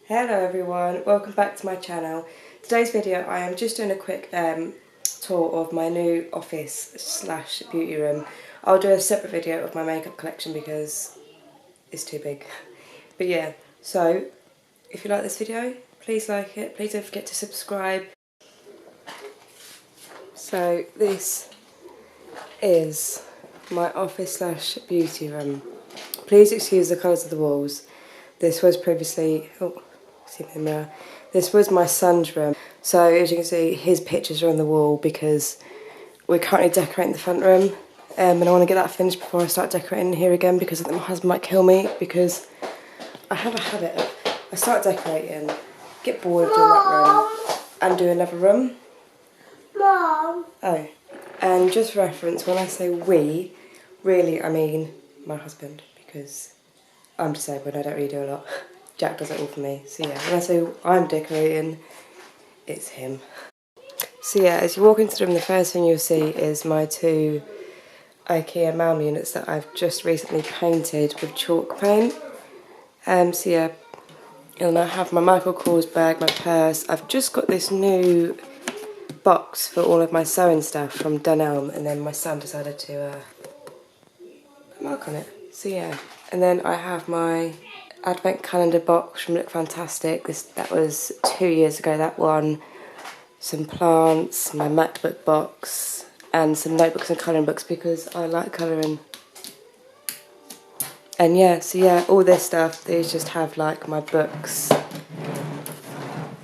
Hello everyone, welcome back to my channel. Today's video I am just doing a quick tour of my new office slash beauty room. I'll do a separate video of my makeup collection because it's too big. But yeah, so if you like this video, please like it, please don't forget to subscribe. So this is my office slash beauty room. Please excuse the colours of the walls. This was previously, see in the mirror. This was my son's room. So as you can see, his pictures are on the wall because we're currently decorating the front room. And I want to get that finished before I start decorating here again because I think my husband might kill me because I have a habit of, I start decorating, get bored of doing that room and do another room. Mom. Oh, and just for reference, when I say we, really I mean my husband because I'm disabled, I don't really do a lot. Jack does it all for me. So yeah, when I say I'm decorating, it's him. So yeah, as you walk into the room, the first thing you'll see is my two IKEA Malm units that I've just recently painted with chalk paint. So yeah, you'll now have my Michael Kors bag, my purse. I've just got this new box for all of my sewing stuff from Dunelm, and then my son decided to put a mark on it. So yeah, and then I have my advent calendar box from Look Fantastic. That was 2 years ago, that one. Some plants, my MacBook box, and some notebooks and colouring books because I like colouring. And yeah, so yeah, all this stuff, these just have like my books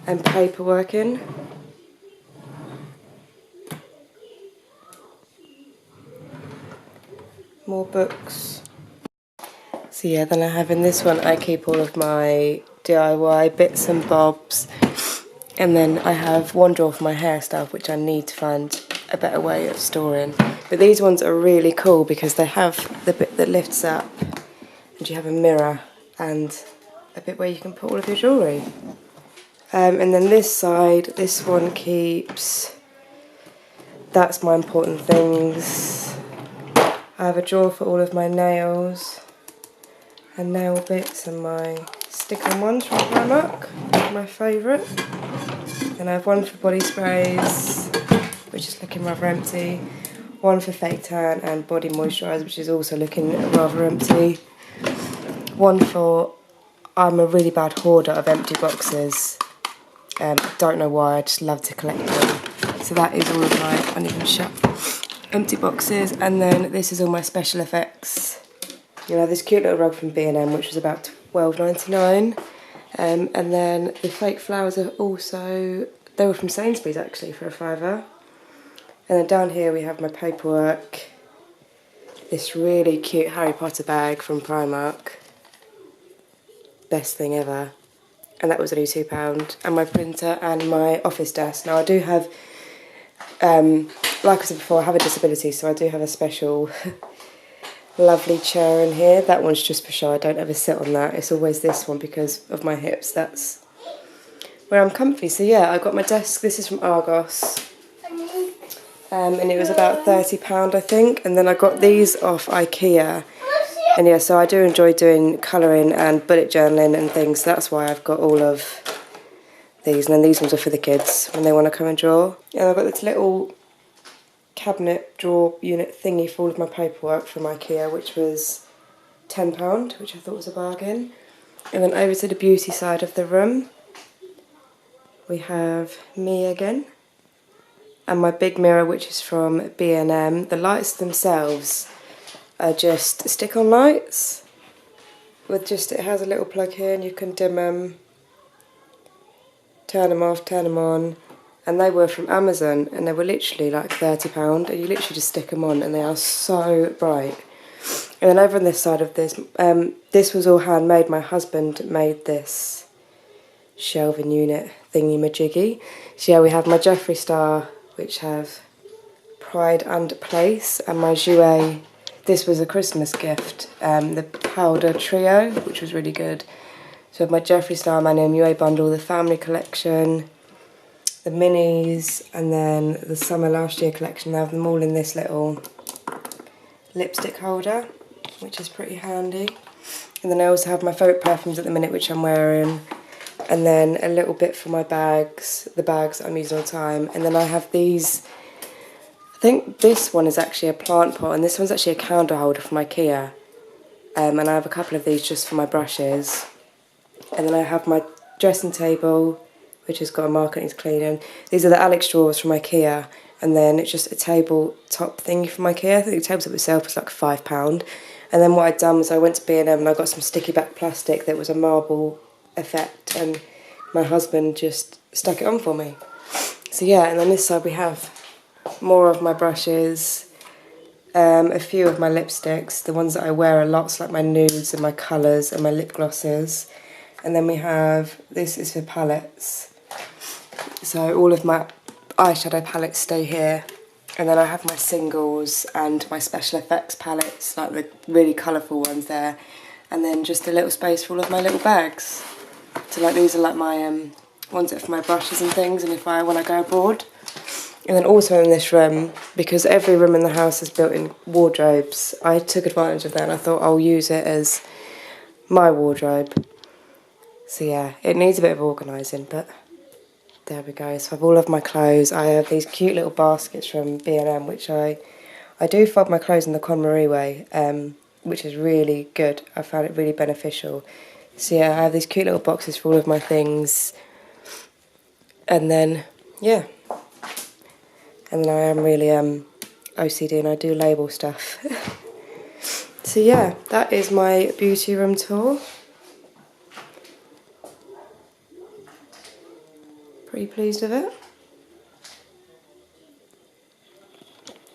and paperwork in. More books. So yeah, then I have in this one, I keep all of my DIY bits and bobs. And then I have one drawer for my hair stuff, which I need to find a better way of storing. But these ones are really cool because they have the bit that lifts up and you have a mirror and a bit where you can put all of your jewellery. And then this side, this one keeps, that's my important things. I have a drawer for all of my nails and nail bits and my stick-on ones from Primark, my favourite. And I have one for body sprays, which is looking rather empty. One for fake tan and body moisturiser, which is also looking rather empty. One for, I'm a really bad hoarder of empty boxes. Don't know why, I just love to collect them. So that is all of my, I can't even shut, empty boxes. And then this is all my special effects. You know, this cute little rug from B&M, which was about £12.99. And then the fake flowers are also, they were from Sainsbury's actually for £5. And then down here we have my paperwork, this really cute Harry Potter bag from Primark, best thing ever, and that was only £2, and my printer and my office desk. Now I do have, like I said before, I have a disability, so I do have a special lovely chair in here. That one's just for show, I don't ever sit on that. It's always this one because of my hips, that's where I'm comfy. So yeah, I got my desk, this is from Argos, and it was about £30 I think, and then I got these off IKEA. And yeah, so I do enjoy doing colouring and bullet journaling and things, so that's why I've got all of these. And then these ones are for the kids when they want to come and draw. And I've got this little cabinet drawer unit thingy for all of my paperwork from IKEA, which was £10, which I thought was a bargain. And then over to the beauty side of the room, we have me again, and my big mirror, which is from B&M. The lights themselves are just stick-on lights with just, it has a little plug here and you can dim them, turn them off, turn them on. And they were from Amazon and they were literally like £30 and you literally just stick them on and they are so bright. And then over on this side of this, this was all handmade. My husband made this shelving unit thingy majiggy. So yeah, we have my Jeffree Star, which have Pride and Place, and my Jouer, this was a Christmas gift, the powder trio, which was really good. So I have my Jeffree Star, my Mue bundle, the family collection, the minis, and then the summer last year collection. I have them all in this little lipstick holder, which is pretty handy. And then I also have my favourite perfumes at the minute, which I'm wearing. and then a little bit for my bags, the bags that I'm using all the time, and then I have these. I think this one is actually a plant pot, and this one's actually a candle holder from IKEA. And I have a couple of these just for my brushes. And then I have my dressing table, which has got a mark that needs cleaning. These are the Alex drawers from IKEA, and then it's just a tabletop thingy from IKEA. I think the tabletop itself was like £5. And then what I'd done was I went to B&M and I got some sticky back plastic that was a marble effect, and my husband just stuck it on for me. So yeah, and on this side we have more of my brushes, a few of my lipsticks, the ones that I wear a lot, so like my nudes and my colours and my lip glosses. And then we have, this is for palettes, so all of my eyeshadow palettes stay here. And then I have my singles and my special effects palettes, like the really colourful ones there. And then just a little space for all of my little bags. So like these are like my ones that are for my brushes and things, and when I go abroad. And then also in this room, because every room in the house is built in wardrobes, I took advantage of that and I thought I'll use it as my wardrobe. So yeah, it needs a bit of organising, but there we go. So I have all of my clothes. I have these cute little baskets from B&M, which I do fold my clothes in the KonMari way, which is really good. I found it really beneficial. So yeah, I have these cute little boxes for all of my things. And then, yeah. And then I am really OCD and I do label stuff. So yeah, that is my beauty room tour. Pretty pleased with it.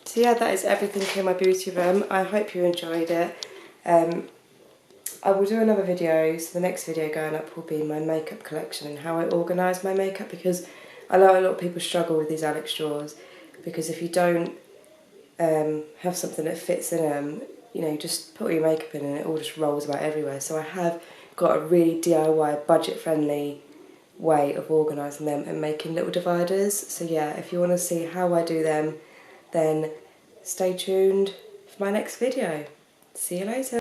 So yeah, that is everything in my beauty room. I hope you enjoyed it. I will do another video, so the next video going up will be my makeup collection and how I organise my makeup, because I know a lot of people struggle with these Alex drawers, because if you don't have something that fits in them, you know, you just put your makeup in and it all just rolls about everywhere. So I have got a really DIY, budget-friendly way of organising them and making little dividers. So yeah, if you want to see how I do them, then stay tuned for my next video. See you later.